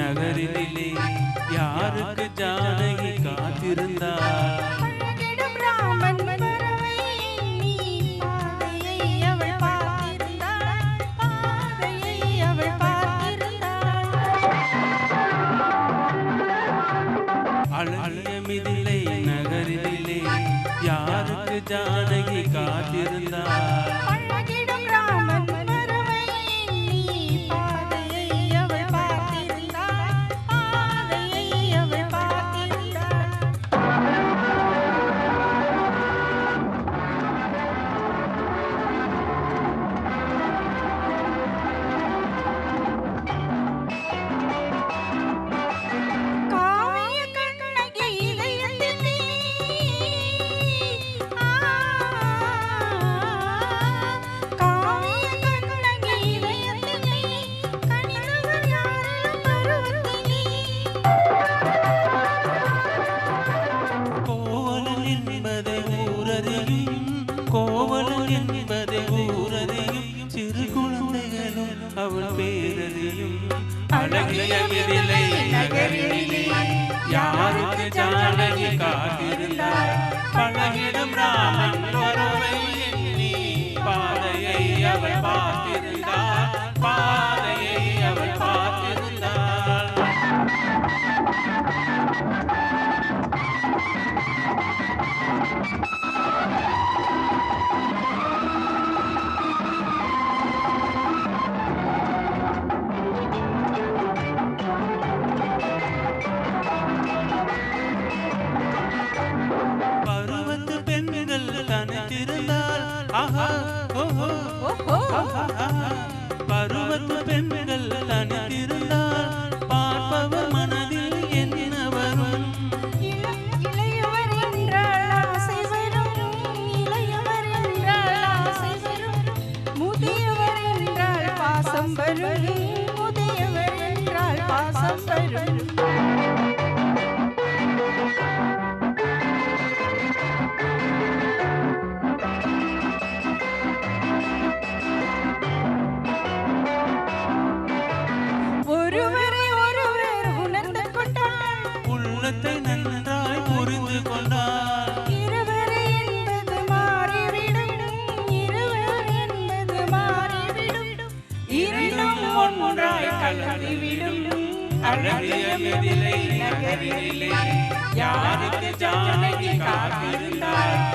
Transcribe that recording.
நகரிலே யாருக்கு ஜானகி காத்திருந்தார்? அழகிய மிதிலை நகரிலே யாருக்கு ஜானகி காத்திருந்தார்? கோவலன் என்பதை ஊரறியும் சிறு குழந்தைகளும் அவள் பேரறியும். அழகிய மிதிலை நகரிலே யாருக்கு ஜானகி காத்திருந்தார்? பழகிடும் ராமன் வருவை எண்ணி பாதையை அவள் பார்த்திருந்தார், பாதையை அவள் பார்த்திருந்தார். பருவத்து பெண்கள் தனித்திருந்தால் பார்ப்பவர் மனதில் என்ன வரும்? இளையவர் என்றால் ஆசை வரும், இளையவர் என்றால் ஆசை வரும், முதியவர் என்றால் பாசம் வரும், முதியவர் என்றால் பாசம் வரும். நன்றாய் புரிந்து கொண்டார். இருவர் என்பது மாறிவிடும், இருவர் என்பது மாறிவிடும், இரண்டும் ஒன்றாய் கலந்துவிடும். அழகிய மிதிலை நகரிலே யாருக்கு ஜானகி காத்திருந்தார்?